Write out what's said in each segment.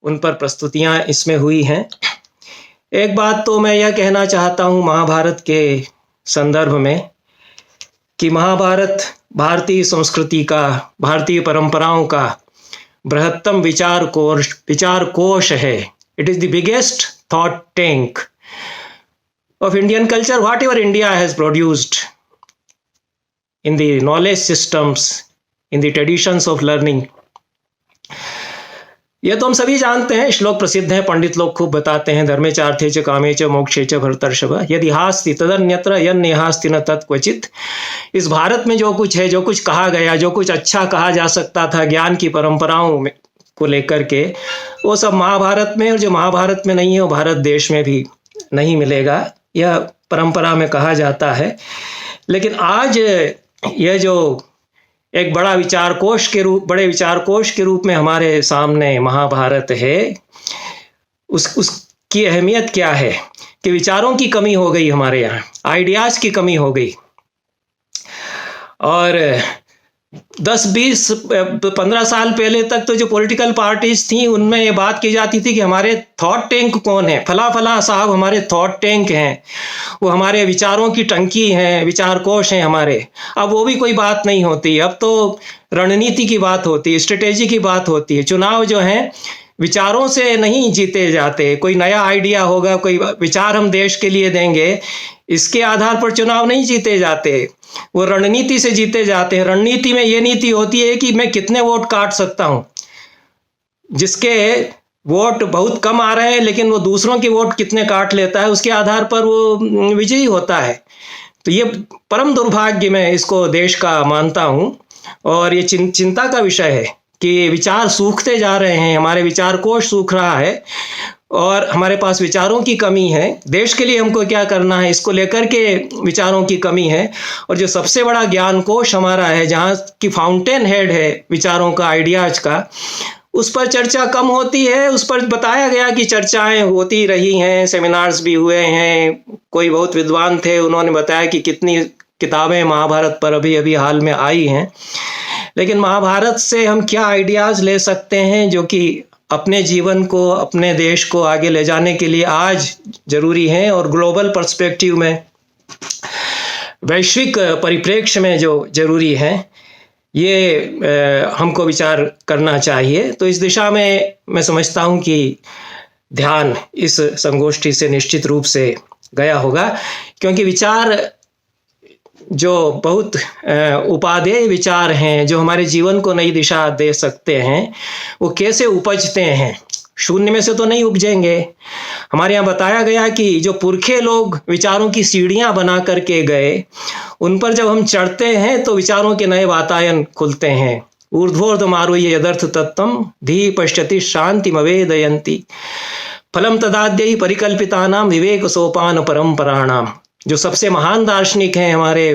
उन पर प्रस्तुतियाँ इसमें हुई हैं। एक बात तो मैं यह कहना चाहता हूँ महाभारत के संदर्भ में कि महाभारत भारतीय संस्कृति का, भारतीय परंपराओं का बृहत्तम विचार कोश है। It is the biggest thought tank of Indian culture, whatever India has produced in the knowledge systems, in the traditions of learning. यह तो हम सभी जानते हैं, श्लोक प्रसिद्ध है, पंडित लोग खूब बताते हैं, धर्मे चार्थे च कामे च मोक्षे च भरतर्षभ यदि हास्ति तदन्यत्र यन्य हास्ति न तत्क्वचित। इस भारत में जो कुछ है, जो कुछ कहा गया, जो कुछ अच्छा कहा जा सकता था ज्ञान की परंपराओं में को लेकर के, वो सब महाभारत में, और जो महाभारत में नहीं है वो भारत देश में भी नहीं मिलेगा, यह परंपरा में कहा जाता है। लेकिन आज यह जो एक बड़े विचार कोश के रूप में हमारे सामने महाभारत है, उसकी अहमियत क्या है कि विचारों की कमी हो गई, हमारे यहाँ आइडियाज की कमी हो गई। और 10-20-15 साल पहले तक तो जो पॉलिटिकल पार्टीज थी उनमें ये बात की जाती थी कि हमारे थॉट टैंक कौन है, फला फला साहब हमारे थॉट टैंक हैं, वो हमारे विचारों की टंकी हैं, विचार कोश हैं हमारे। अब वो भी कोई बात नहीं होती, अब तो रणनीति की बात होती है, स्ट्रेटेजी की बात होती है। चुनाव जो है विचारों से नहीं जीते जाते, कोई नया आइडिया होगा, कोई विचार हम देश के लिए देंगे, इसके आधार पर चुनाव नहीं जीते जाते, वो रणनीति से जीते जाते हैं। रणनीति में ये नीति होती है कि मैं कितने वोट काट सकता हूं, जिसके वोट बहुत कम आ रहे हैं लेकिन वो दूसरों के वोट कितने काट लेता है, उसके आधार पर वो विजयी होता है। तो ये परम दुर्भाग्य मैं इसको देश का मानता हूं, और ये चिंता का विषय है कि विचार सूखते जा रहे हैं, हमारे विचार कोश सूख रहा है और हमारे पास विचारों की कमी है। देश के लिए हमको क्या करना है, इसको लेकर के विचारों की कमी है। और जो सबसे बड़ा ज्ञान कोश हमारा है, जहाँ की फाउंटेन हेड है विचारों का, आइडियाज का, उस पर चर्चा कम होती है। उस पर बताया गया कि चर्चाएं होती रही हैं, सेमिनार्स भी हुए हैं, कोई बहुत विद्वान थे, उन्होंने बताया कि कितनी किताबें महाभारत पर अभी अभी हाल में आई हैं। लेकिन महाभारत से हम क्या आइडियाज ले सकते हैं जो कि अपने जीवन को, अपने देश को आगे ले जाने के लिए आज जरूरी है, और ग्लोबल पर्सपेक्टिव में, वैश्विक परिप्रेक्ष्य में जो जरूरी है, ये हमको विचार करना चाहिए। तो इस दिशा में मैं समझता हूँ कि ध्यान इस संगोष्ठी से निश्चित रूप से गया होगा, क्योंकि विचार जो बहुत उपादेय विचार हैं, जो हमारे जीवन को नई दिशा दे सकते हैं, वो कैसे उपजते हैं, शून्य में से तो नहीं उपजेंगे। हमारे यहाँ बताया गया कि जो पुरखे लोग विचारों की सीढ़ियाँ बना करके गए, उन पर जब हम चढ़ते हैं तो विचारों के नए वातायन खुलते हैं। ऊर्ध्वोर्ध्वमारुह्य यदर्थ तत्त्वं धी पश्यति शांतिमवेदयन्ति फलम तदाद्यै परिकल्पितानां विवेक सोपान परंपराणाम। जो सबसे महान दार्शनिक हैं हमारे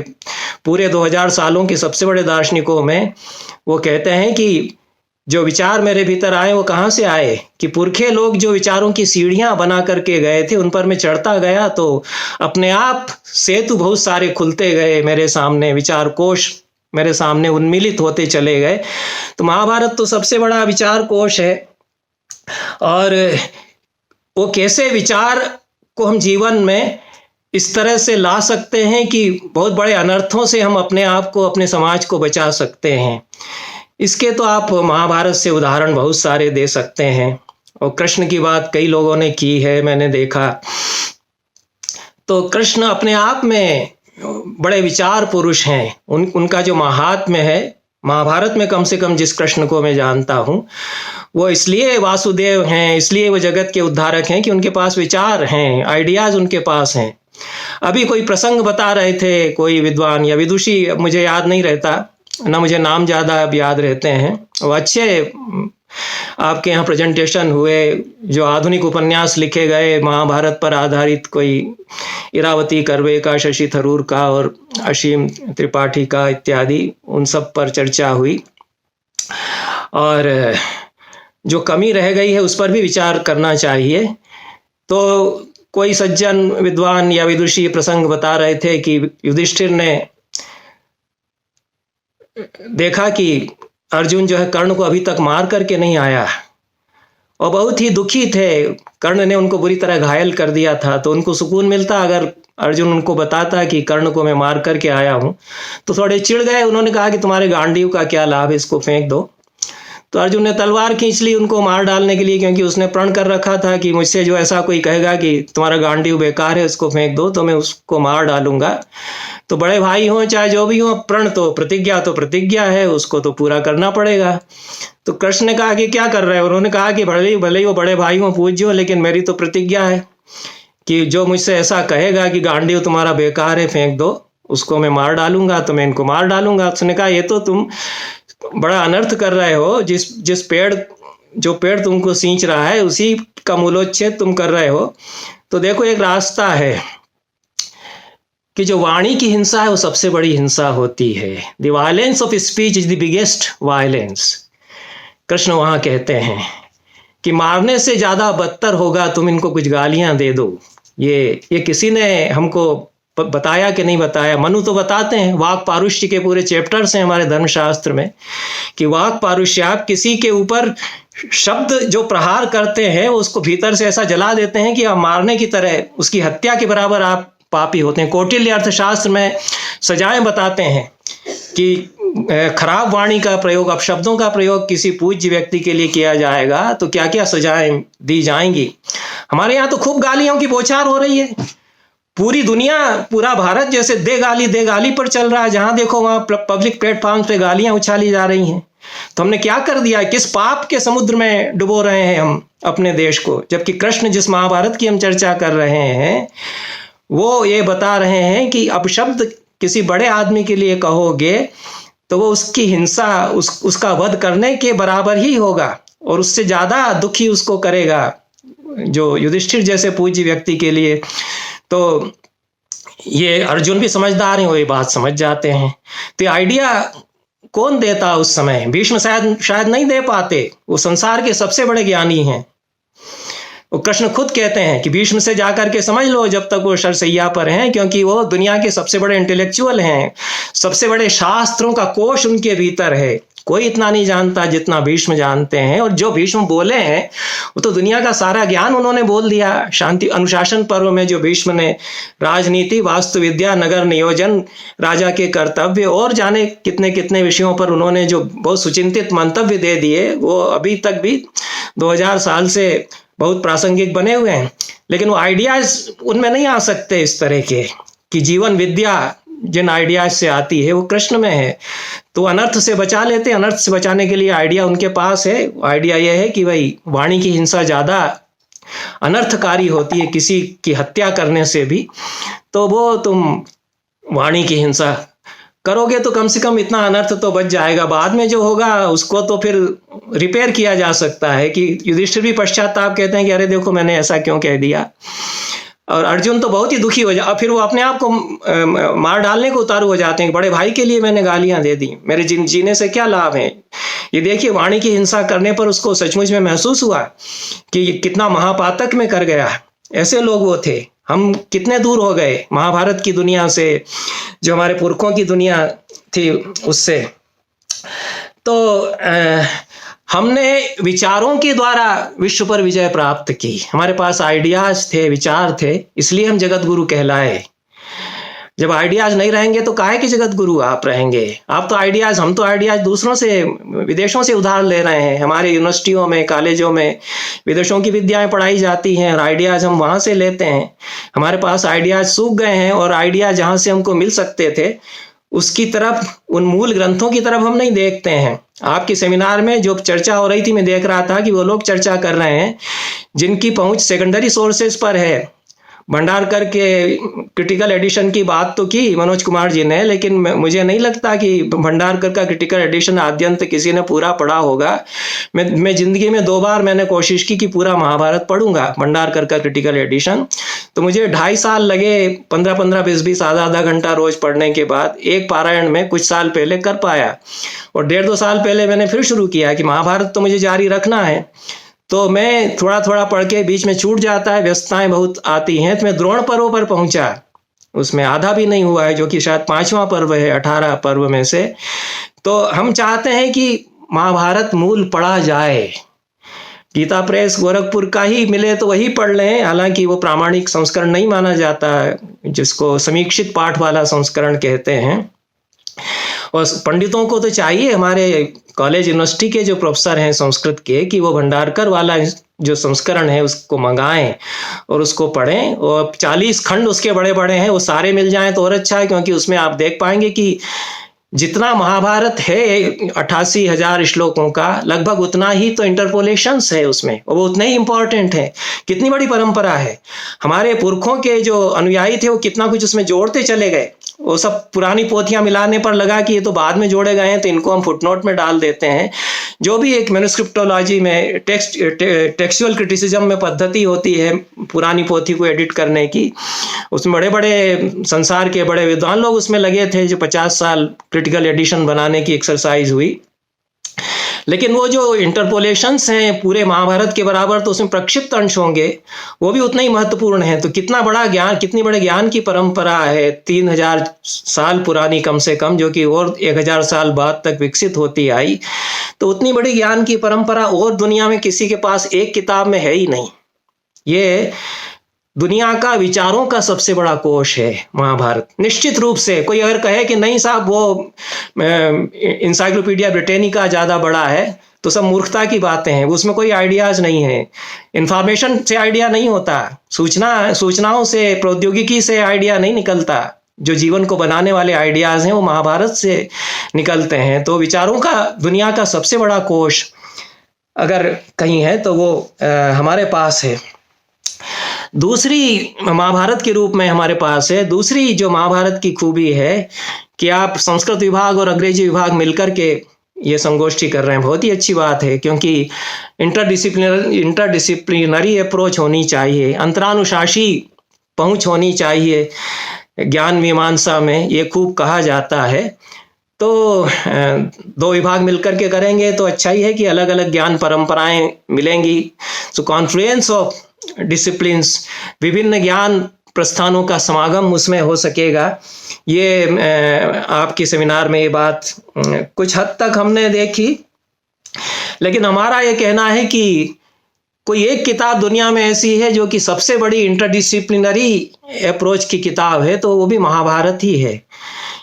पूरे 2000 सालों के सबसे बड़े दार्शनिकों में, वो कहते हैं कि जो विचार मेरे भीतर आए वो कहाँ से आए, कि पुरखे लोग जो विचारों की सीढ़ियाँ बना करके गए थे, उन पर मैं चढ़ता गया तो अपने आप सेतु बहुत सारे खुलते गए मेरे सामने, विचार कोश मेरे सामने उन्मीलित होते चले गए। तो महाभारत तो सबसे बड़ा विचार कोश है, और वो कैसे विचार को हम जीवन में इस तरह से ला सकते हैं कि बहुत बड़े अनर्थों से हम अपने आप को, अपने समाज को बचा सकते हैं, इसके तो आप महाभारत से उदाहरण बहुत सारे दे सकते हैं। और कृष्ण की बात कई लोगों ने की है, मैंने देखा। तो कृष्ण अपने आप में बड़े विचार पुरुष हैं। उनका जो महात्म्य है महाभारत में, कम से कम जिस कृष्ण को मैं जानता हूँ, वो इसलिए वासुदेव हैं, इसलिए वो जगत के उद्धारक हैं कि उनके पास विचार हैं, आइडियाज उनके पास हैं। अभी कोई प्रसंग बता रहे थे कोई विद्वान या विदुषी, मुझे याद नहीं रहता ना, मुझे नाम ज़्यादा अब याद रहते हैं। वो अच्छे आपके यहाँ प्रेजेंटेशन हुए, जो आधुनिक उपन्यास लिखे गए महाभारत पर आधारित, कोई इरावती कर्वे का, शशि थरूर का और असीम त्रिपाठी का इत्यादि, उन सब पर चर्चा हुई। और जो कमी रह गई है उस पर भी विचार करना चाहिए। तो कोई सज्जन विद्वान या विदुषी प्रसंग बता रहे थे कि युधिष्ठिर ने देखा कि अर्जुन जो है कर्ण को अभी तक मार करके नहीं आया, और बहुत ही दुखी थे। कर्ण ने उनको बुरी तरह घायल कर दिया था, तो उनको सुकून मिलता अगर अर्जुन उनको बताता कि कर्ण को मैं मार करके आया हूं। तो थोड़े चिढ़ गए, उन्होंने कहा कि तुम्हारे गांडीव का क्या लाभ है, इसको फेंक दो। तो अर्जुन ने तलवार खींच ली उनको मार डालने के लिए, क्योंकि उसने प्रण कर रखा था कि मुझसे जो ऐसा कोई कहेगा कि तुम्हारा गांडीव बेकार है, उसको फेंक दो, तो मैं उसको मार डालूंगा। तो बड़े भाई हों चाहे जो भी हो, प्रण तो प्रतिज्ञा है, उसको तो पूरा करना पड़ेगा। तो कृष्ण ने कहा कि क्या कर रहे हो? उन्होंने कहा कि भले ही वो बड़े भाई हों, पूज्य हो, लेकिन मेरी तो प्रतिज्ञा है कि जो मुझसे ऐसा कहेगा कि गांडीव तुम्हारा बेकार है, फेंक दो, उसको मैं मार डालूंगा, तो मैं इनको मार डालूंगा। उसने कहा ये तो तुम बड़ा अनर्थ कर रहे हो, जो पेड़ तुमको सींच रहा है उसी का मूलोच्छेद तुम कर रहे हो। तो देखो एक रास्ता है कि जो वाणी की हिंसा है वो सबसे बड़ी हिंसा होती है। The violence of speech is the biggest violence. Krishna वहां कहते हैं कि मारने से ज्यादा बदतर होगा तुम इनको कुछ गालियां दे दो। ये किसी ने हमको बताया कि नहीं बताया? मनु तो बताते हैं, वाक पारुष्य के पूरे चैप्टर्स हैं हमारे धर्मशास्त्र में कि वाक पारुष्य, आप किसी के ऊपर शब्द जो प्रहार करते हैं उसको भीतर से ऐसा जला देते हैं कि आप मारने की तरह, उसकी हत्या के बराबर आप पापी होते हैं। कौटिल्य अर्थशास्त्र में सजाएं बताते हैं कि खराब वाणी का प्रयोग, अपशब्दों का प्रयोग किसी पूज्य व्यक्ति के लिए किया जाएगा तो क्या क्या सजाएं दी जाएंगी। हमारे यहाँ तो खूब गालियों की बौछार हो रही है। पूरी दुनिया, पूरा भारत जैसे दे गाली पर चल रहा है, जहां देखो वहां पब्लिक प्लेटफॉर्म पे गालियां उछाली जा रही हैं। तो हमने क्या कर दिया? किस पाप के समुद्र में डुबो रहे हैं हम अपने देश को? जबकि कृष्ण जिस महाभारत की हम चर्चा कर रहे हैं वो ये बता रहे हैं कि अपशब्द किसी बड़े आदमी के लिए कहोगे तो वो उसकी हिंसा, उसका वध करने के बराबर ही होगा और उससे ज्यादा दुखी उसको करेगा, जो युधिष्ठिर जैसे पूज्य व्यक्ति के लिए। तो ये अर्जुन भी समझदार हैं, वो ये बात समझ जाते हैं। तो आइडिया कौन देता उस समय? भीष्म शायद नहीं दे पाते, वो संसार के सबसे बड़े ज्ञानी हैं। वो कृष्ण खुद कहते हैं कि भीष्म से जाकर के समझ लो जब तक वो शरसैया पर हैं, क्योंकि वो दुनिया के सबसे बड़े इंटेलेक्चुअल हैं, सबसे बड़े शास्त्रों का कोश उनके भीतर है। कोई इतना नहीं जानता जितना भीष्म जानते हैं, और जो भीष्म बोले हैं वो तो दुनिया का सारा ज्ञान उन्होंने बोल दिया। शांति अनुशासन पर्व में जो भीष्म ने राजनीति, वास्तु विद्या, नगर नियोजन, राजा के कर्तव्य और जाने कितने कितने विषयों पर उन्होंने जो बहुत सुचिंतित मंतव्य दे दिए, वो अभी तक भी 2000 साल से बहुत प्रासंगिक बने हुए हैं। लेकिन वो आइडियाज उनमें नहीं आ सकते इस तरह के, कि जीवन विद्या जिन आइडियाज से आती है वो कृष्ण में है। तो अनर्थ से बचा लेते, अनर्थ से बचाने के लिए आइडिया उनके पास है। आइडिया यह है कि भाई वाणी की हिंसा ज्यादा अनर्थकारी होती है किसी की हत्या करने से भी, तो वो तुम वाणी की हिंसा करोगे तो कम से कम इतना अनर्थ तो बच जाएगा। बाद में जो होगा उसको तो फिर रिपेयर किया जा सकता है। कि युधिष्ठिर भी पश्चाताप कहते हैं कि अरे देखो मैंने ऐसा क्यों कह दिया। और अर्जुन तो बहुत ही दुखी हो जाए, फिर वो अपने आप को मार डालने को उतारू हो जाते हैं। बड़े भाई के लिए मैंने गालियां दे दी, मेरे जीने से क्या लाभ है? ये देखिए वाणी की हिंसा करने पर उसको सचमुच में महसूस हुआ कि ये कितना महापातक में कर गया। ऐसे लोग वो थे। हम कितने दूर हो गए महाभारत की दुनिया से, जो हमारे पुरखों की दुनिया थी उससे। तो हमने विचारों के द्वारा विश्व पर विजय प्राप्त की। हमारे पास आइडियाज थे, विचार थे, इसलिए हम जगत गुरु कहलाए। जब आइडियाज नहीं रहेंगे तो काहे कि जगत गुरु आप रहेंगे? आप तो आइडियाज, हम तो आइडियाज दूसरों से, विदेशों से उधार ले रहे हैं। हमारे यूनिवर्सिटियों में, कॉलेजों में विदेशों की विद्याएं पढ़ाई जाती हैं और आइडियाज हम वहां से लेते हैं। हमारे पास आइडियाज सूख गए हैं और आइडिया जहां से हमको मिल सकते थे उसकी तरफ, उन मूल ग्रंथों की तरफ हम नहीं देखते हैं। आपके सेमिनार में जो चर्चा हो रही थी, मैं देख रहा था कि वो लोग चर्चा कर रहे हैं जिनकी पहुंच सेकेंडरी सोर्सेज पर है। भंडारकर के क्रिटिकल एडिशन की बात तो की मनोज कुमार जी ने, लेकिन मुझे नहीं लगता कि भंडारकर का क्रिटिकल एडिशन आद्यंत किसी ने पूरा पढ़ा होगा। मैं जिंदगी में 2 बार मैंने कोशिश की कि पूरा महाभारत पढ़ूंगा, भंडारकर का क्रिटिकल एडिशन। तो मुझे 2.5 साल लगे, 15-15, 20-20 आधा घंटा रोज पढ़ने के बाद एक पारायण में कुछ साल पहले कर पाया। और 1.5-2 साल पहले मैंने फिर शुरू किया कि महाभारत तो मुझे जारी रखना है। तो मैं थोड़ा थोड़ा पढ़ के बीच में छूट जाता है, व्यस्तताएं बहुत आती हैं। तो मैं द्रोण पर्व पर पहुंचा, उसमें आधा भी नहीं हुआ है, जो कि शायद 5वां पर्व है 18 पर्व में से। तो हम चाहते हैं कि महाभारत मूल पढ़ा जाए, गीता प्रेस गोरखपुर का ही मिले तो वही पढ़ लें, हालांकि वो प्रामाणिक संस्करण नहीं माना जाता, जिसको समीक्षित पाठ वाला संस्करण कहते हैं। और पंडितों को तो चाहिए, हमारे कॉलेज यूनिवर्सिटी के जो प्रोफेसर हैं संस्कृत के, कि वो भंडारकर वाला जो संस्करण है उसको मंगाएं और उसको पढ़ें। और 40 खंड उसके बड़े बड़े हैं, वो सारे मिल जाएं तो और अच्छा है, क्योंकि उसमें आप देख पाएंगे कि जितना महाभारत है 88,000 श्लोकों का, लगभग उतना ही तो इंटरपोलेशंस है उसमें, और वो उतने ही इंपॉर्टेंट है। कितनी बड़ी परंपरा है, हमारे पुरखों के जो अनुयायी थे वो कितना कुछ उसमें जोड़ते चले गए। वो सब पुरानी पोथियां मिलाने पर लगा कि ये तो बाद में जोड़े गए हैं, तो इनको हम फुटनोट में डाल देते हैं। जो भी एक मैन्युस्क्रिप्टोलॉजी में टेक्सचुअल क्रिटिसिज्म में पद्धति होती है पुरानी पोथी को एडिट करने की, उसमें बड़े बड़े संसार के बड़े विद्वान लोग उसमें लगे थे, जो 50 साल क्रिटिकल एडिशन बनाने की एक्सरसाइज हुई। लेकिन वो जो इंटरपोलेशंस हैं पूरे महाभारत के बराबर, तो उसमें प्रक्षिप्त अंश होंगे, वो भी उतने ही महत्वपूर्ण हैं। तो कितना बड़ा ज्ञान, कितनी बड़े ज्ञान की परंपरा है, 3000 साल पुरानी कम से कम, जो कि और 1000 साल बाद तक विकसित होती आई। तो उतनी बड़ी ज्ञान की परंपरा और दुनिया में किसी के पास एक किताब में है ही नहीं। ये दुनिया का विचारों का सबसे बड़ा कोश है महाभारत। निश्चित रूप से कोई अगर कहे कि नहीं साहब वो इंसाइक्लोपीडिया ब्रिटेनिका ज़्यादा बड़ा है, तो सब मूर्खता की बातें हैं, उसमें कोई आइडियाज़ नहीं है। इंफॉर्मेशन से आइडिया नहीं होता, सूचनाओं से, प्रौद्योगिकी से आइडिया नहीं निकलता। जो जीवन को बनाने वाले आइडियाज़ हैं वो महाभारत से निकलते हैं। तो विचारों का दुनिया का सबसे बड़ा कोश अगर कहीं है तो वो हमारे पास है। दूसरी महाभारत के रूप में हमारे पास है, दूसरी जो महाभारत की खूबी है कि आप संस्कृत विभाग और अंग्रेजी विभाग मिलकर के ये संगोष्ठी कर रहे हैं, बहुत ही अच्छी बात है, क्योंकि इंटरडिसिप्लिनरी अप्रोच होनी चाहिए, अंतरानुशासी पहुंच होनी चाहिए ज्ञान मीमांसा में, ये खूब कहा जाता है। तो दो विभाग मिलकर के करेंगे तो अच्छा ही है कि अलग अलग ज्ञान परंपराएं मिलेंगी। सो कॉन्फ्लुएंस ऑफ डिसिप्लिन्स, विभिन्न ज्ञान प्रस्थानों का समागम उसमें हो सकेगा। ये आपके सेमिनार में ये बात कुछ हद तक हमने देखी, लेकिन हमारा ये कहना है कि कोई एक किताब दुनिया में ऐसी है जो कि सबसे बड़ी इंटरडिसिप्लिनरी अप्रोच की किताब है, तो वो भी महाभारत ही है।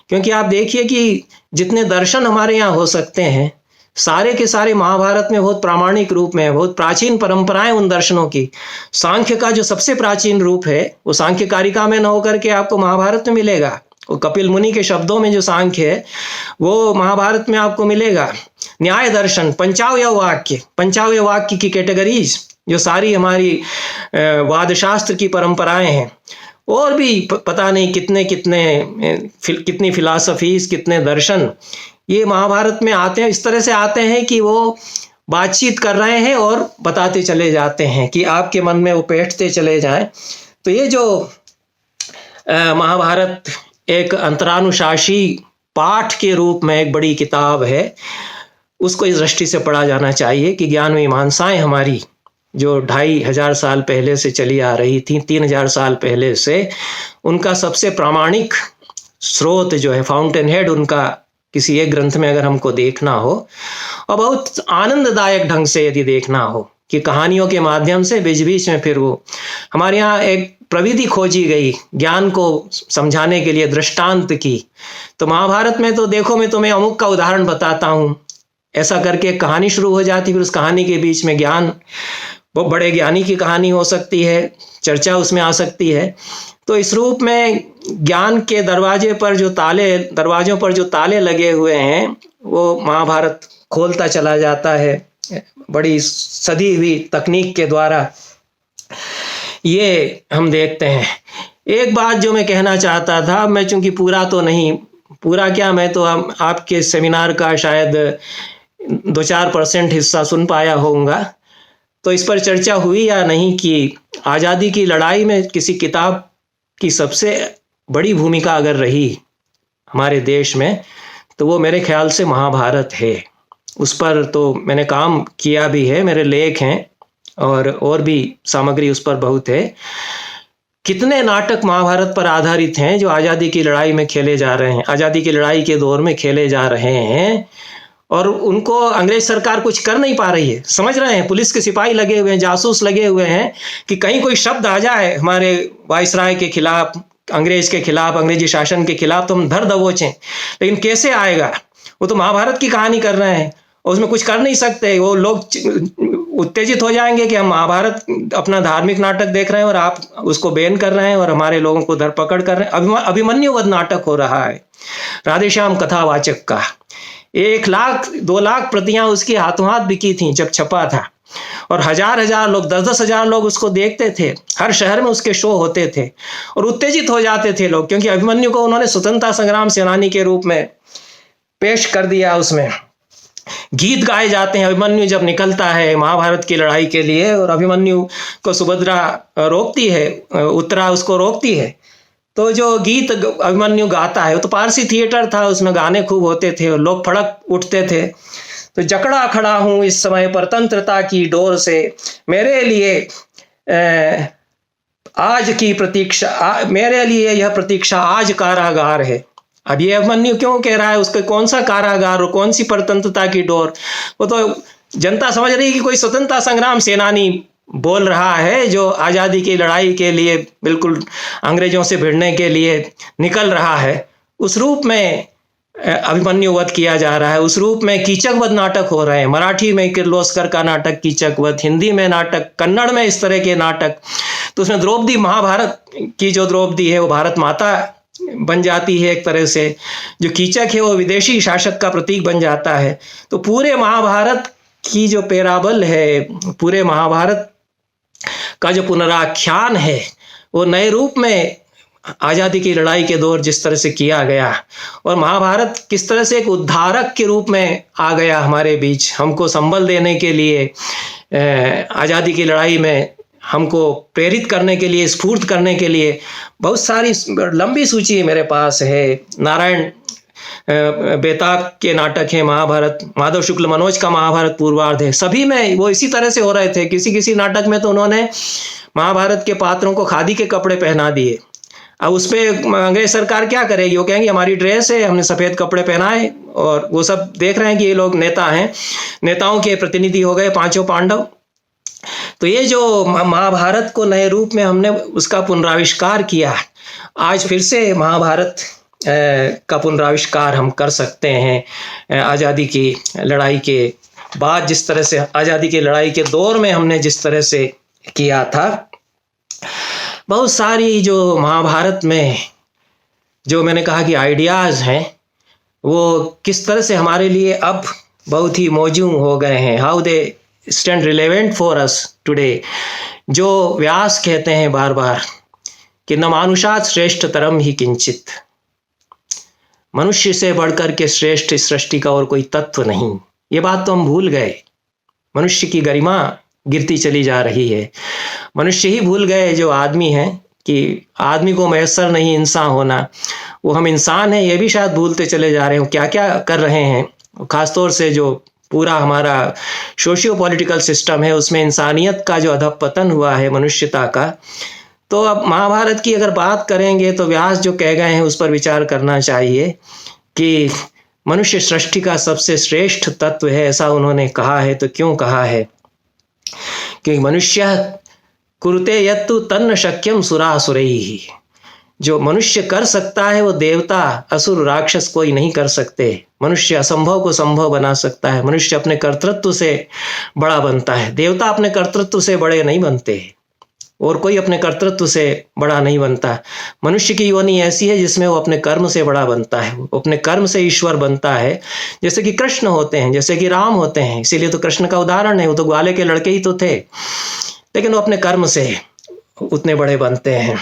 क्योंकि आप देखिए कि जितने दर्शन हमारे यहाँ हो सकते हैं, सारे के सारे महाभारत में बहुत प्रामाणिक रूप में, बहुत प्राचीन परंपराएं उन दर्शनों की। सांख्य का जो सबसे प्राचीन रूप है वो सांख्य कारिका में न होकर के आपको महाभारत में मिलेगा। वो कपिल मुनि के शब्दों में जो सांख्य है वो महाभारत में आपको मिलेगा। न्याय दर्शन, पंचावय वाक्य की कैटेगरीज, जो सारी हमारी वादशास्त्र की परंपराएं हैं, और भी पता नहीं कितनी फिलॉसफीज, कितने दर्शन ये महाभारत में आते हैं। इस तरह से आते हैं कि वो बातचीत कर रहे हैं और बताते चले जाते हैं कि आपके मन में वो बैठते चले जाएं। तो ये जो महाभारत एक अंतरानुशासी पाठ के रूप में एक बड़ी किताब है, उसको इस दृष्टि से पढ़ा जाना चाहिए कि ज्ञान मीमांसाएं हमारी जो 2500 साल पहले से चली आ रही थी, 3000 साल पहले से, उनका सबसे प्रामाणिक स्रोत जो है, फाउंटेन हेड उनका किसी एक ग्रंथ में अगर हमको देखना हो, और बहुत आनंददायक ढंग से यदि देखना हो कि कहानियों के माध्यम से बीच बीच में फिर वो हमारे यहाँ एक प्रविधि खोजी गई ज्ञान को समझाने के लिए, दृष्टांत की। तो महाभारत में तो देखो, मैं तुम्हें अमुक का उदाहरण बताता हूँ, ऐसा करके एक कहानी शुरू हो जाती, फिर उस कहानी के बीच में ज्ञान, वो बड़े ज्ञानी की कहानी हो सकती है, चर्चा उसमें आ सकती है। तो इस रूप में ज्ञान के दरवाजों पर जो ताले लगे हुए हैं वो महाभारत खोलता चला जाता है बड़ी सदी हुई तकनीक के द्वारा। ये हम देखते हैं। एक बात जो मैं कहना चाहता था, मैं चूंकि पूरा क्या, मैं तो आपके सेमिनार का शायद 2-4% हिस्सा सुन पाया होऊंगा, तो इस पर चर्चा हुई या नहीं कि आज़ादी की लड़ाई में किसी किताब की सबसे बड़ी भूमिका अगर रही हमारे देश में, तो वो मेरे ख्याल से महाभारत है। उस पर तो मैंने काम किया भी है, मेरे लेख हैं और भी सामग्री उस पर बहुत है। कितने नाटक महाभारत पर आधारित हैं जो आज़ादी की लड़ाई में खेले जा रहे हैं, आज़ादी की लड़ाई के दौर में खेले जा रहे हैं, और उनको अंग्रेज सरकार कुछ कर नहीं पा रही है। समझ रहे हैं, पुलिस के सिपाही लगे हुए हैं, जासूस लगे हुए हैं कि कहीं कोई शब्द आ जाए हमारे वायसराय के खिलाफ, अंग्रेज के खिलाफ, अंग्रेजी शासन के खिलाफ, तो हम धर दबोचें। लेकिन कैसे आएगा? वो तो महाभारत की कहानी कर रहे हैं और उसमें कुछ कर नहीं सकते। वो लोग उत्तेजित हो जाएंगे कि हम महाभारत अपना धार्मिक नाटक देख रहे हैं और आप उसको बैन कर रहे हैं और हमारे लोगों को धरपकड़ कर रहे हैं। अभिमन्यु वध नाटक हो रहा है राधेश्याम कथावाचक का। 1 लाख 2 लाख प्रतियां उसकी हाथों हाथ बिकी थी जब छपा था, और हजार लोग, 10-10 हजार लोग उसको देखते थे। हर शहर में उसके शो होते थे और उत्तेजित हो जाते थे लोग, क्योंकि अभिमन्यु को उन्होंने स्वतंत्रता संग्राम सेनानी के रूप में पेश कर दिया। उसमें गीत गाए जाते हैं। अभिमन्यु जब निकलता है महाभारत की लड़ाई के लिए और अभिमन्यु को सुभद्रा रोकती है, उत्तरा उसको रोकती है, तो जो गीत अभिमन्यु गाता है, वो तो पारसी थिएटर था, उसमें गाने खूब होते थे और लोग फड़क उठते थे। तो जकड़ा खड़ा हूं इस समय परतंत्रता की डोर से, मेरे लिए आज की प्रतीक्षा, मेरे लिए यह प्रतीक्षा आज कारागार है। अब ये अभिमन्यु क्यों कह रहा है? उसके कौन सा कारागार और कौन सी परतंत्रता की डोर? वो तो जनता समझ रही है कि कोई स्वतंत्रता संग्राम सेनानी बोल रहा है जो आज़ादी की लड़ाई के लिए बिल्कुल अंग्रेजों से भिड़ने के लिए निकल रहा है। उस रूप में अभिमन्यु वध किया जा रहा है। उस रूप में कीचक वध नाटक हो रहे हैं। मराठी में किर्लोस्कर का नाटक कीचक वध, हिंदी में नाटक, कन्नड़ में इस तरह के नाटक। तो उसमें द्रौपदी, महाभारत की जो द्रौपदी है वो भारत माता बन जाती है एक तरह से। जो कीचक है वो विदेशी शासक का प्रतीक बन जाता है। तो पूरे महाभारत की जो पैराबल है, पूरे महाभारत का जो पुनराख्यान है, वो नए रूप में आज़ादी की लड़ाई के दौर जिस तरह से किया गया, और महाभारत किस तरह से एक उद्धारक के रूप में आ गया हमारे बीच, हमको संबल देने के लिए, आज़ादी की लड़ाई में हमको प्रेरित करने के लिए, स्फूर्त करने के लिए। बहुत सारी लंबी सूची मेरे पास है। नारायण बेताब के नाटक है महाभारत, माधव शुक्ल मनोज का महाभारत पूर्वार्ध है। सभी में वो इसी तरह से हो रहे थे। किसी किसी नाटक में तो उन्होंने महाभारत के पात्रों को खादी के कपड़े पहना दिए। अब उस पर अंग्रेज सरकार क्या करेगी? वो कहेंगे हमारी ड्रेस है, हमने सफ़ेद कपड़े पहनाए, और वो सब देख रहे हैं कि ये लोग नेता हैं, नेताओं के प्रतिनिधि हो गए 5 पांडव। तो ये जो महाभारत को नए रूप में हमने उसका पुनराविष्कार किया, आज फिर से महाभारत का पुनराविष्कार हम कर सकते हैं। आज़ादी की लड़ाई के बाद जिस तरह से, आज़ादी की लड़ाई के दौर में हमने जिस तरह से किया था, बहुत सारी जो महाभारत में जो मैंने कहा कि आइडियाज़ हैं, वो किस तरह से हमारे लिए अब बहुत ही मौजूद हो गए हैं। How they stand relevant for us today. जो व्यास कहते हैं बार बार कि न मानुषात् श्रेष्ठ तरम ही किंचित, मनुष्य से बढ़कर के श्रेष्ठ इस सृष्टि का और कोई तत्व नहीं। ये बात तो हम भूल गए। मनुष्य की गरिमा गिरती चली जा रही है। मनुष्य ही भूल गए जो आदमी हैं कि आदमी को मैसर नहीं इंसान होना। वो हम इंसान हैं ये भी शायद भूलते चले जा रहे हो। क्या क्या कर रहे हैं, खासतौर से जो पूरा हमारा सोशियो पॉलिटिकल सिस्टम है उसमें इंसानियत का जो अधपतन हुआ है, मनुष्यता का। तो अब महाभारत की अगर बात करेंगे तो व्यास जो कह गए हैं उस पर विचार करना चाहिए कि मनुष्य सृष्टि का सबसे श्रेष्ठ तत्व है, ऐसा उन्होंने कहा है। तो क्यों कहा है? क्योंकि मनुष्य कुरुते यत्तु तन्न शक्यम सुरासुरैः। जो मनुष्य कर सकता है वो देवता, असुर, राक्षस कोई नहीं कर सकते। मनुष्य असंभव को संभव बना सकता है। मनुष्य अपने कर्तृत्व से बड़ा बनता है। देवता अपने कर्तृत्व से बड़े नहीं बनते और कोई अपने कर्तृत्व से बड़ा नहीं बनता। मनुष्य की योनि ऐसी है जिसमें वो अपने कर्म से बड़ा बनता है, वो अपने कर्म से ईश्वर बनता है। जैसे कि कृष्ण होते हैं, जैसे कि राम होते हैं। इसीलिए तो कृष्ण का उदाहरण है, वो तो ग्वाले के लड़के ही तो थे, लेकिन वो अपने कर्म से उतने बड़े बनते हैं।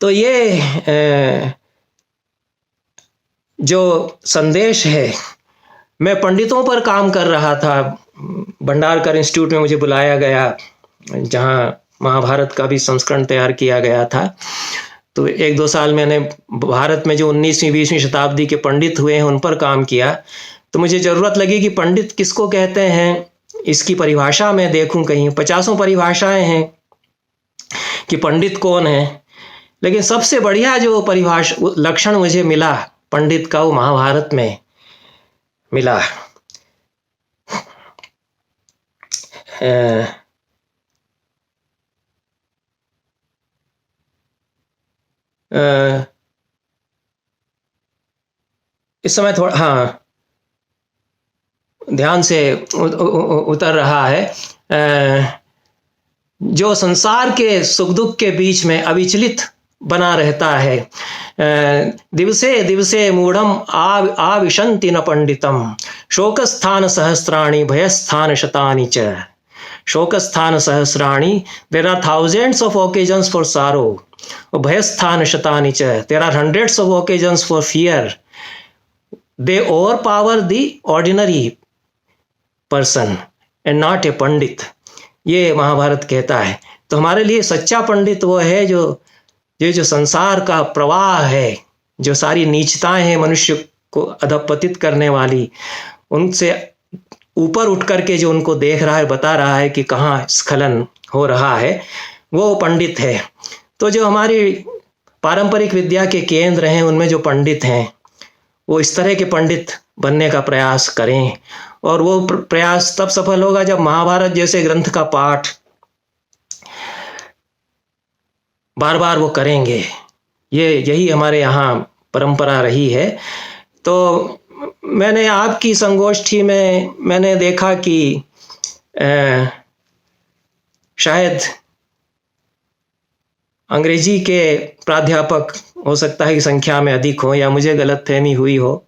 तो ये जो संदेश है, मैं पंडितों पर काम कर रहा था। भंडारकर इंस्टीट्यूट में मुझे बुलाया गया जहाँ महाभारत का भी संस्करण तैयार किया गया था। तो 1-2 साल मैंने भारत में जो 19वीं 20वीं शताब्दी के पंडित हुए हैं उन पर काम किया। तो मुझे ज़रूरत लगी कि पंडित किसको कहते हैं, इसकी परिभाषा मैं देखूं। कहीं 50 परिभाषाएं हैं कि पंडित कौन है, लेकिन सबसे बढ़िया जो परिभाषा लक्षण मुझे मिला पंडित का वो महाभारत में मिला। इस समय थोड़ा हाँ ध्यान से उतर रहा है। जो संसार के सुख दुख के बीच में अविचलित बना रहता है। दिवसे दिवसे मूढ़म आविशन्ति न पंडितम शोकस्थान सहस्राणि भयस्थान शतानि च। शोकस्थान सहस्राणि, there are thousands of occasions for sorrow. भयस्थान शतानि च, there are hundreds of occasions for fear. They overpower the ordinary person and not a पंडित। ये महाभारत कहता है। तो हमारे लिए सच्चा पंडित वो है जो संसार का प्रवाह है, जो सारी नीचताएं हैं मनुष्य को अधपतित करने वाली, उनसे ऊपर उठ करके जो उनको देख रहा है, बता रहा है कि कहाँ स्खलन हो रहा है, वो पंडित है। तो जो हमारी पारंपरिक विद्या के केंद्र हैं, उनमें जो पंडित हैं, वो इस तरह के पंडित बनने का प्रयास करें। और वो प्रयास तब सफल होगा जब महाभारत जैसे ग्रंथ का पाठ बार बार वो करेंगे। यही हमारे यहाँ परंपरा रही है। तो मैंने आपकी संगोष्ठी में मैंने देखा कि शायद अंग्रेजी के प्राध्यापक हो सकता है कि संख्या में अधिक हो, या मुझे गलतफहमी हुई हो,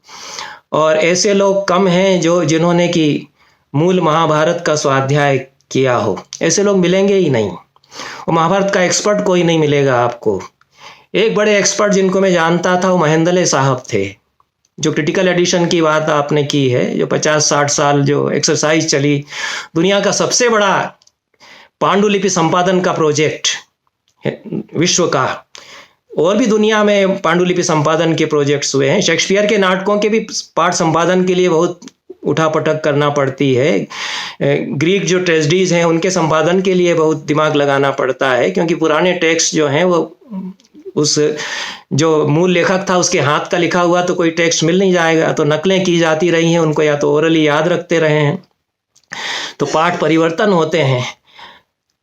और ऐसे लोग कम हैं जिन्होंने कि मूल महाभारत का स्वाध्याय किया हो। ऐसे लोग मिलेंगे ही नहीं। वो महाभारत का एक्सपर्ट कोई नहीं मिलेगा आपको। एक बड़े एक्सपर्ट जिनको मैं जानता था वो महेंद्रले साहब थे, जो क्रिटिकल एडिशन की बात आपने की है, जो 50-60 साल जो एक्सरसाइज चली, दुनिया का सबसे बड़ा पांडुलिपि संपादन का प्रोजेक्ट विश्व का। और भी दुनिया में पांडुलिपि संपादन के प्रोजेक्ट्स हुए हैं। शेक्सपियर के नाटकों के भी पाठ संपादन के लिए बहुत उठापटक करना पड़ती है। ग्रीक जो ट्रेजेडीज हैं उनके संपादन के लिए बहुत दिमाग लगाना पड़ता है, क्योंकि पुराने टेक्स्ट जो हैं वो उस जो मूल लेखक था उसके हाथ का लिखा हुआ तो कोई टेक्स्ट मिल नहीं जाएगा, तो नकलें की जाती रही हैं, उनको या तो ओरली याद रखते रहे हैं, तो पाठ परिवर्तन होते हैं।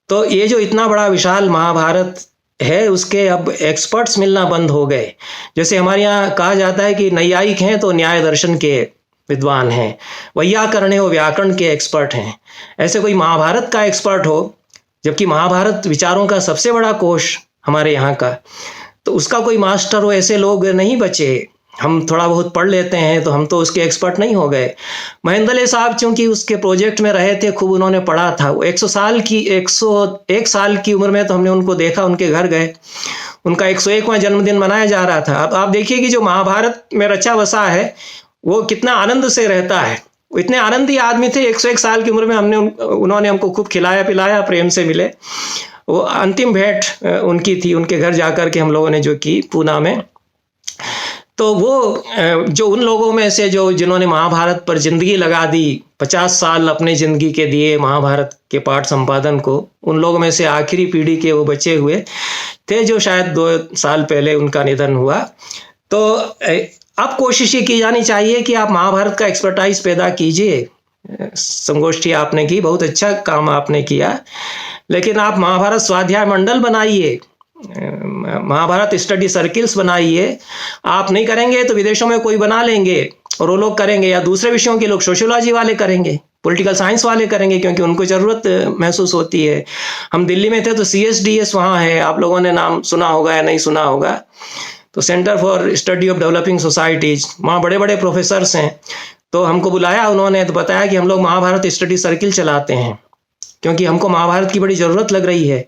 तो ये जो इतना बड़ा विशाल महाभारत है, उसके अब एक्सपर्ट्स मिलना बंद हो गए। जैसे हमारे यहाँ कहा जाता है कि नैयायिक हैं तो न्याय दर्शन के विद्वान हैं, वैयाकरण हो व्याकरण के एक्सपर्ट हैं। ऐसे कोई महाभारत का एक्सपर्ट हो, जबकि महाभारत विचारों का सबसे बड़ा कोश हमारे यहाँ का, तो उसका कोई मास्टर हो, ऐसे लोग नहीं बचे। हम थोड़ा बहुत पढ़ लेते हैं तो हम तो उसके एक्सपर्ट नहीं हो गए। महेंद्रले साहब चूंकि उसके प्रोजेक्ट में रहे थे, खूब उन्होंने पढ़ा था। वो 101 साल की उम्र में तो हमने उनको देखा, उनके घर गए, उनका 101वां जन्मदिन मनाया जा रहा था। अब आप देखिए कि जो महाभारत में रचा बसा है वो कितना आनंद से रहता है। वो इतने आनंदी आदमी थे, 101 साल की उम्र में उन्होंने हमको खूब खिलाया पिलाया, प्रेम से मिले। वो अंतिम भेंट उनकी थी, उनके घर जाकर के हम लोगों ने जो की पूना में। तो वो जो उन लोगों में से जिन्होंने महाभारत पर जिंदगी लगा दी, 50 साल अपने जिंदगी के दिए महाभारत के पाठ संपादन को, उन लोगों में से आखिरी पीढ़ी के वो बचे हुए थे जो शायद 2 साल पहले उनका निधन हुआ। तो अब कोशिश ये की जानी चाहिए कि आप महाभारत का एक्सपर्टाइज पैदा कीजिए। संगोष्ठी आपने की, बहुत अच्छा काम आपने किया, लेकिन आप महाभारत स्वाध्याय मंडल बनाइए, महाभारत स्टडी सर्किल्स बनाइए। आप नहीं करेंगे तो विदेशों में कोई बना लेंगे और वो लोग करेंगे, या दूसरे विषयों के लोग, सोशियोलॉजी वाले करेंगे, पॉलिटिकल साइंस वाले करेंगे, क्योंकि उनको ज़रूरत महसूस होती है। हम दिल्ली में थे तो CSDS वहाँ है, आप लोगों ने नाम सुना होगा या नहीं सुना होगा, तो centre for study of developing societies, वहाँ बड़े बड़े प्रोफेसर्स हैं। तो हमको बुलाया उन्होंने, तो बताया कि हम लोग महाभारत स्टडी सर्किल चलाते हैं, क्योंकि हमको महाभारत की बड़ी ज़रूरत लग रही है।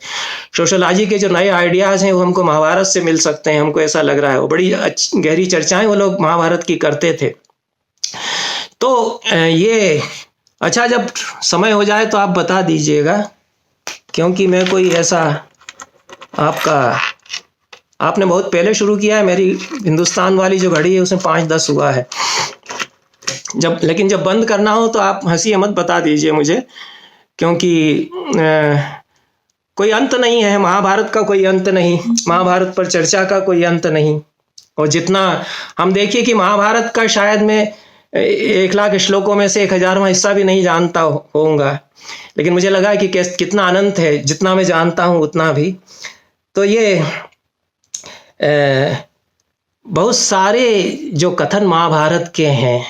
सोशोलॉजी के जो नए आइडियाज़ हैं वो हमको महाभारत से मिल सकते हैं, हमको ऐसा लग रहा है। वो बड़ी गहरी चर्चाएं वो लोग महाभारत की करते थे। तो ये अच्छा, जब समय हो जाए तो आप बता दीजिएगा, क्योंकि मैं कोई ऐसा आपने बहुत पहले शुरू किया है। मेरी हिंदुस्तान वाली जो घड़ी है उसमें 5:10 हुआ है। लेकिन जब बंद करना हो तो आप हंसी मत बता दीजिए मुझे, क्योंकि कोई अंत नहीं है महाभारत का, कोई अंत नहीं, महाभारत पर चर्चा का कोई अंत नहीं। और जितना हम देखिए कि महाभारत का शायद मैं 1,00,000 श्लोकों में से 1,000वां हिस्सा भी नहीं जानता होऊंगा, लेकिन मुझे लगा कि कितना अनंत है, जितना मैं जानता हूँ उतना भी। तो ये बहुत सारे जो कथन महाभारत के हैं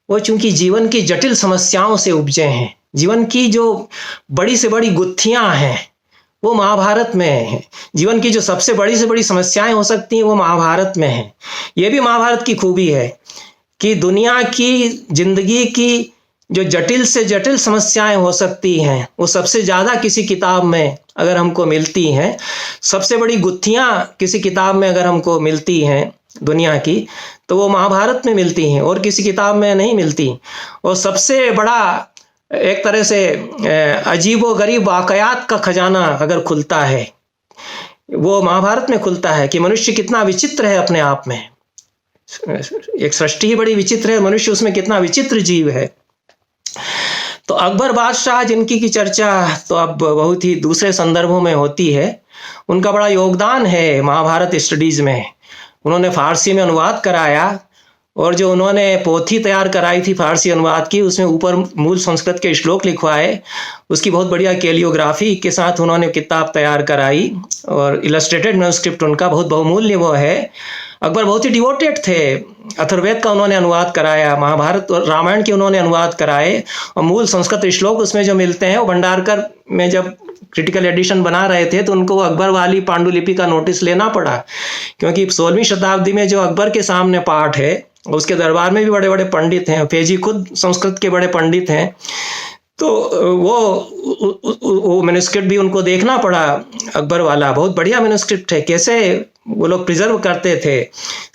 वो चूंकि जीवन की जटिल समस्याओं से उपजे हैं, जीवन की जो बड़ी से बड़ी गुत्थियां हैं वो महाभारत में है। जीवन की जो सबसे बड़ी से बड़ी समस्याएं हो सकती हैं वो महाभारत में है। ये भी महाभारत की खूबी है कि दुनिया की जिंदगी की जो जटिल से जटिल समस्याएं हो सकती हैं वो सबसे ज़्यादा किसी किताब में अगर हमको मिलती हैं, सबसे बड़ी गुत्थियां किसी किताब में अगर हमको मिलती हैं दुनिया की, तो वो महाभारत में मिलती हैं और किसी किताब में नहीं मिलती। और सबसे बड़ा एक तरह से अजीबो गरीब वाकयात का खजाना अगर खुलता है वो महाभारत में खुलता है कि मनुष्य कितना विचित्र है अपने आप में। एक सृष्टि ही बड़ी विचित्र है, मनुष्य उसमें कितना विचित्र जीव है। तो अकबर बादशाह जिनकी की चर्चा तो अब बहुत ही दूसरे संदर्भों में होती है, उनका बड़ा योगदान है महाभारत स्टडीज में। उन्होंने फारसी में अनुवाद कराया और जो उन्होंने पोथी तैयार कराई थी फारसी अनुवाद की, उसमें ऊपर मूल संस्कृत के श्लोक लिखवाए, उसकी बहुत बढ़िया कैलियोग्राफी के साथ उन्होंने किताब तैयार कराई और इलस्ट्रेटेड मैन्युस्क्रिप्ट उनका बहुत बहुमूल्य वो है। अकबर बहुत ही डिवोटेड थे। अथर्ववेद का उन्होंने अनुवाद कराया, महाभारत और रामायण के उन्होंने अनुवाद कराए और मूल संस्कृत श्लोक उसमें जो मिलते हैं वो भंडारकर में जब क्रिटिकल एडिशन बना रहे थे तो उनको अकबर वाली पांडुलिपि का नोटिस लेना पड़ा, क्योंकि 16वीं शताब्दी में जो अकबर के सामने पाठ है उसके दरबार में भी बड़े बड़े पंडित हैं, फेजी खुद संस्कृत के बड़े पंडित हैं, तो वो मैन्युस्क्रिप्ट भी उनको देखना पड़ा। अकबर वाला बहुत बढ़िया मैन्युस्क्रिप्ट है, कैसे वो लोग प्रिजर्व करते थे,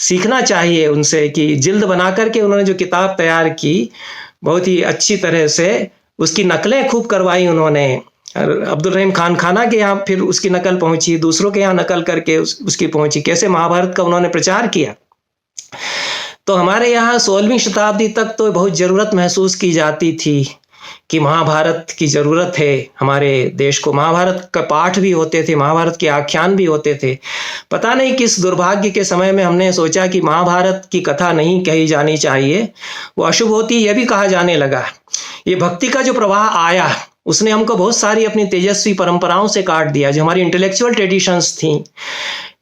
सीखना चाहिए उनसे कि जिल्द बना करके उन्होंने जो किताब तैयार की बहुत ही अच्छी तरह से उसकी नकलें खूब करवाई उन्होंने। अब्दुल रहीम खान खाना के यहाँ फिर उसकी नकल पहुंची, दूसरों के यहाँ नकल करके उसकी पहुंची, कैसे महाभारत का उन्होंने प्रचार किया। तो हमारे यहाँ 16वीं शताब्दी तक तो बहुत ज़रूरत महसूस की जाती थी कि महाभारत की ज़रूरत है हमारे देश को। महाभारत का पाठ भी होते थे, महाभारत के आख्यान भी होते थे। पता नहीं किस दुर्भाग्य के समय में हमने सोचा कि महाभारत की कथा नहीं कही जानी चाहिए, वो अशुभ होती, यह भी कहा जाने लगा। ये भक्ति का जो प्रवाह आया उसने हमको बहुत सारी अपनी तेजस्वी परंपराओं से काट दिया। जो हमारी इंटेलेक्चुअल ट्रेडिशंस थी,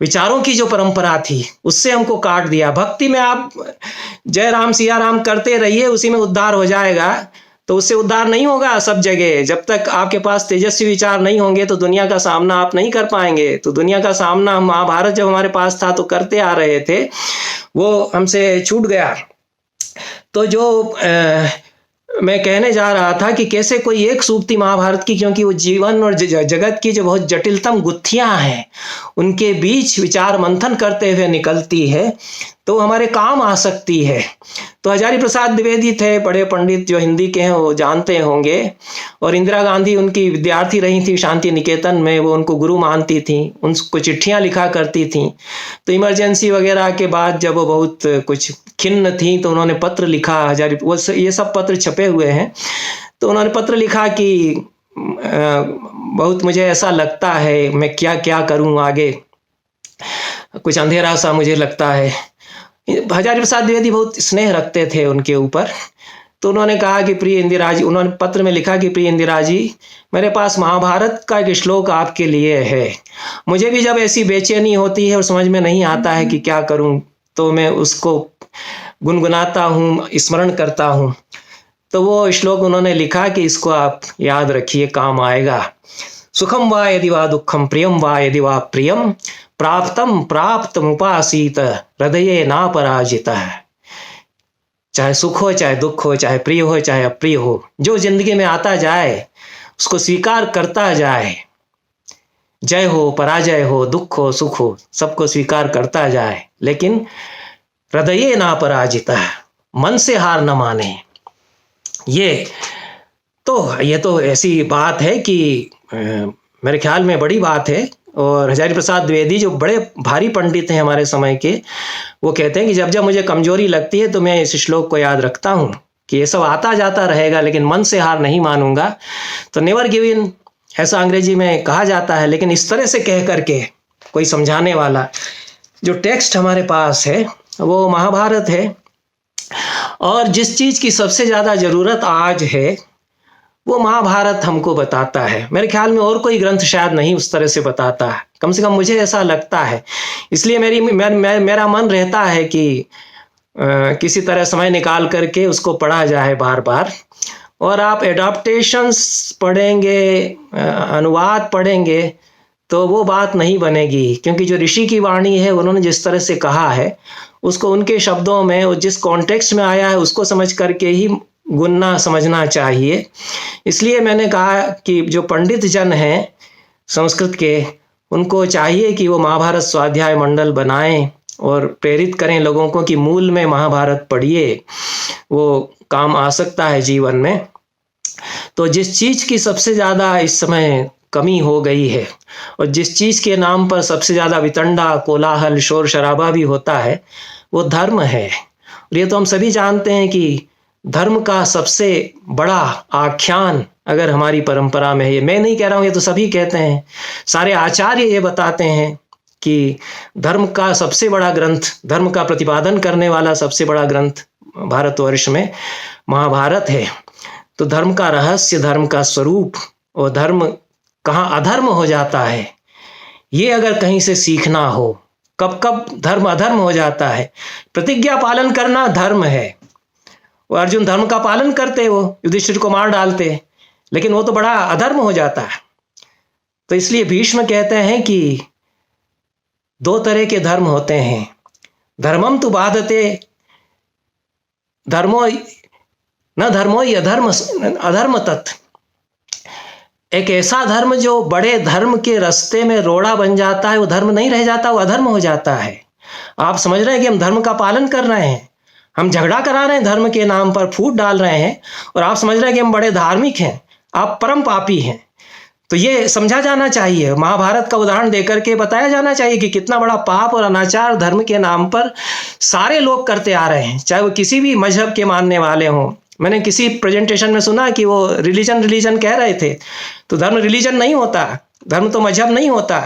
विचारों की जो परंपरा थी, उससे हमको काट दिया। भक्ति में आप जय राम सिया राम करते रहिए, उसी में उद्धार हो जाएगा, तो उससे उद्धार नहीं होगा सब जगह। जब तक आपके पास तेजस्वी विचार नहीं होंगे तो दुनिया का सामना आप नहीं कर पाएंगे। तो दुनिया का सामना महाभारत जब हमारे पास था तो करते आ रहे थे, वो हमसे छूट गया। तो जो मैं कहने जा रहा था कि कैसे कोई एक सूक्ति महाभारत की, क्योंकि वो जीवन और जगत की जो बहुत जटिलतम गुत्थियां हैं उनके बीच विचार मंथन करते हुए निकलती है, तो हमारे काम आ सकती है। तो हजारी प्रसाद द्विवेदी थे, बड़े पंडित जो हिंदी के हैं वो जानते होंगे, और इंदिरा गांधी उनकी विद्यार्थी रही थी शांति निकेतन में, वो उनको गुरु मानती थी, उनको चिट्ठियां लिखा करती थी। तो इमरजेंसी वगैरह के बाद जब वो बहुत कुछ खिन्न थी तो उन्होंने पत्र लिखा, हजारी वो ये सब पत्र छपे हुए हैं। तो उन्होंने पत्र लिखा कि बहुत मुझे ऐसा लगता है, मैं क्या क्या करूं आगे, कुछ अंधेरा सा मुझे लगता है। हजारी प्रसाद द्विवेदी बहुत स्नेह रखते थे उनके ऊपर। तो उन्होंने कहा कि प्रिय इंदिरा जी, उन्होंने पत्र में लिखा कि प्रिय इंदिरा जी, मेरे पास महाभारत का एक श्लोक आपके लिए है। मुझे भी जब ऐसी बेचैनी होती है और समझ में नहीं आता है कि क्या करूं, तो मैं उसको गुनगुनाता हूँ, स्मरण करता हूँ। तो वो श्लोक उन्होंने लिखा कि इसको आप याद रखिए, काम आएगा। सुखम वा यदि वा दुखम, प्रियम वा यदि वा प्रियम, प्राप्तम प्राप्तमुपासीत, हृदये ना पराजिता। चाहे सुख हो, चाहे दुख हो, चाहे प्रिय हो, चाहे अप्रिय हो, जो जिंदगी में आता जाए उसको स्वीकार करता जाए। जय हो, पराजय हो, दुख हो, सुख हो, सबको स्वीकार करता जाए, लेकिन हृदये ना पराजिता, मन से हार न माने। ये तो ऐसी बात है कि मेरे ख्याल में बड़ी बात है। और हजारी प्रसाद द्विवेदी जो बड़े भारी पंडित हैं हमारे समय के, वो कहते हैं कि जब जब मुझे कमजोरी लगती है तो मैं इस श्लोक को याद रखता हूँ कि ये सब आता जाता रहेगा लेकिन मन से हार नहीं मानूंगा। तो नेवर गिव इन, ऐसा अंग्रेजी में कहा जाता है। लेकिन इस तरह से कह करके कोई समझाने वाला जो टेक्स्ट हमारे पास है वो महाभारत है। और जिस चीज़ की सबसे ज़्यादा ज़रूरत आज है वो महाभारत हमको बताता है। मेरे ख्याल में और कोई ग्रंथ शायद नहीं उस तरह से बताता है, कम से कम मुझे ऐसा लगता है। इसलिए मेरा मन रहता है कि किसी तरह समय निकाल करके उसको पढ़ा जाए बार बार। और आप एडाप्टेशंस पढ़ेंगे, अनुवाद पढ़ेंगे तो वो बात नहीं बनेगी, क्योंकि जो ऋषि की वाणी है उन्होंने जिस तरह से कहा है उसको उनके शब्दों में और जिस कॉन्टेक्स्ट में आया है उसको समझ करके ही गुनना समझना चाहिए। इसलिए मैंने कहा कि जो पंडित जन हैं संस्कृत के, उनको चाहिए कि वो महाभारत स्वाध्याय मंडल बनाएं और प्रेरित करें लोगों को कि मूल में महाभारत पढ़िए, वो काम आ सकता है जीवन में। तो जिस चीज़ की सबसे ज़्यादा इस समय कमी हो गई है और जिस चीज़ के नाम पर सबसे ज़्यादा वितंडा, कोलाहल, शोर शराबा भी होता है वो धर्म है। और ये तो हम सभी जानते हैं कि धर्म का सबसे बड़ा आख्यान अगर हमारी परंपरा में है, मैं नहीं कह रहा हूँ, ये तो सभी कहते हैं, सारे आचार्य ये बताते हैं कि धर्म का सबसे बड़ा ग्रंथ, धर्म का प्रतिपादन करने वाला सबसे बड़ा ग्रंथ भारतवर्ष में महाभारत है। तो धर्म का रहस्य, धर्म का स्वरूप और धर्म कहाँ अधर्म हो जाता है, ये अगर कहीं से सीखना हो, कब कब धर्म अधर्म हो जाता है। प्रतिज्ञा पालन करना धर्म है। वो अर्जुन धर्म का पालन करते, वो युधिष्ठिर को मार डालते, लेकिन वो तो बड़ा अधर्म हो जाता है। तो इसलिए भीष्म कहते हैं कि दो तरह के धर्म होते हैं, धर्मम तु बाधते धर्मो न धर्मो ही अधर्म तत्। एक ऐसा धर्म जो बड़े धर्म के रास्ते में रोड़ा बन जाता है वो धर्म नहीं रह जाता, वो अधर्म हो जाता है। आप समझ रहे हैं कि हम धर्म का पालन कर रहे हैं, हम झगड़ा करा रहे हैं धर्म के नाम पर, फूट डाल रहे हैं, और आप समझ रहे हैं कि हम बड़े धार्मिक हैं, आप परम पापी हैं। तो ये समझा जाना चाहिए, महाभारत का उदाहरण देकर के बताया जाना चाहिए कि कितना बड़ा पाप और अनाचार धर्म के नाम पर सारे लोग करते आ रहे हैं, चाहे वो किसी भी मजहब के मानने वाले हों। मैंने किसी प्रेजेंटेशन में सुना कि वो रिलीजन कह रहे थे, तो धर्म रिलीजन नहीं होता, धर्म तो मजहब नहीं होता,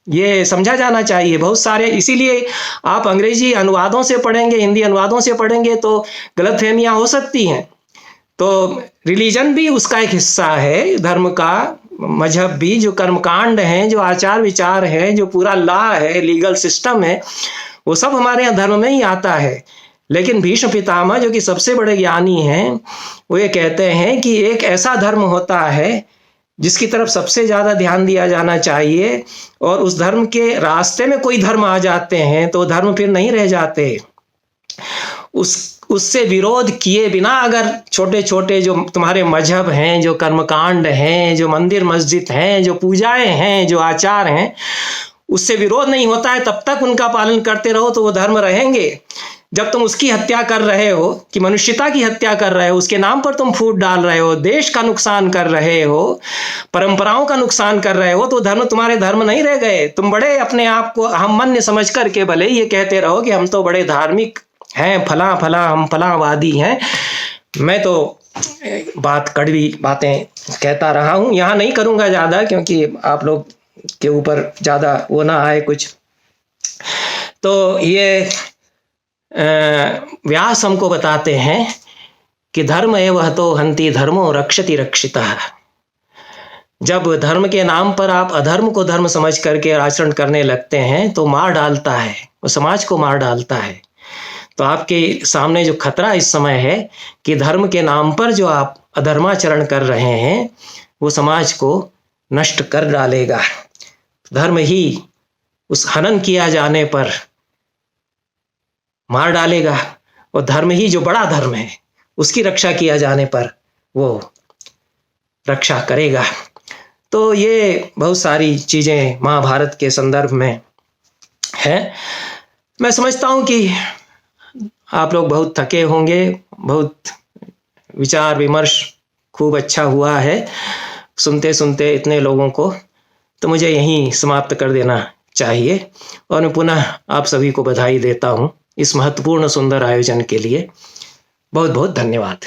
ये समझा जाना चाहिए। बहुत सारे, इसीलिए आप अंग्रेजी अनुवादों से पढ़ेंगे, हिंदी अनुवादों से पढ़ेंगे तो गलतफहमियां हो सकती हैं। तो रिलीजन भी उसका एक हिस्सा है धर्म का, मजहब भी, जो कर्मकांड हैं, जो आचार विचार हैं, जो पूरा लॉ है, लीगल सिस्टम है, वो सब हमारे यहाँ धर्म में ही आता है। लेकिन भीष्म पितामह जो कि सबसे बड़े ज्ञानी हैं, वो ये कहते हैं कि एक ऐसा धर्म होता है जिसकी तरफ सबसे ज़्यादा ध्यान दिया जाना चाहिए, और उस धर्म के रास्ते में कोई धर्म आ जाते हैं तो धर्म फिर नहीं रह जाते। उससे विरोध किए बिना अगर छोटे छोटे जो तुम्हारे मजहब हैं, जो कर्मकांड हैं, जो मंदिर मस्जिद हैं, जो पूजाएं हैं, जो आचार हैं, उससे विरोध नहीं होता है, तब तक उनका पालन करते रहो तो वो धर्म रहेंगे। जब तुम उसकी हत्या कर रहे हो, कि मनुष्यता की हत्या कर रहे हो, उसके नाम पर तुम फूट डाल रहे हो, देश का नुकसान कर रहे हो, परंपराओं का नुकसान कर रहे हो, तो धर्म तुम्हारे धर्म नहीं रह गए। तुम बड़े अपने आप को हम मान्य समझ करके भले ये कहते रहो कि हम तो बड़े धार्मिक हैं, फला फला हम फलावादी हैं। मैं तो कड़वी बातें कहता रहा हूँ, यहाँ नहीं करूँगा ज़्यादा, क्योंकि आप लोग के ऊपर ज़्यादा वो ना आए कुछ। तो ये व्यास हमको बताते हैं कि धर्म एव हतो हन्ति धर्मो रक्षति रक्षितः। जब धर्म के नाम पर आप अधर्म को धर्म समझ करके आचरण करने लगते हैं तो मार डालता है, वो समाज को मार डालता है। तो आपके सामने जो खतरा इस समय है कि धर्म के नाम पर जो आप अधर्माचरण कर रहे हैं वो समाज को नष्ट कर डालेगा। धर्म ही उस हनन किया जाने पर मार डालेगा, और धर्म ही जो बड़ा धर्म है उसकी रक्षा किया जाने पर वो रक्षा करेगा। तो ये बहुत सारी चीज़ें महाभारत के संदर्भ में हैं। मैं समझता हूँ कि आप लोग बहुत थके होंगे, बहुत विचार विमर्श खूब अच्छा हुआ है सुनते सुनते इतने लोगों को, तो मुझे यहीं समाप्त कर देना चाहिए। और मैं पुनः आप सभी को बधाई देता हूँ इस महत्वपूर्ण सुंदर आयोजन के लिए। बहुत बहुत धन्यवाद।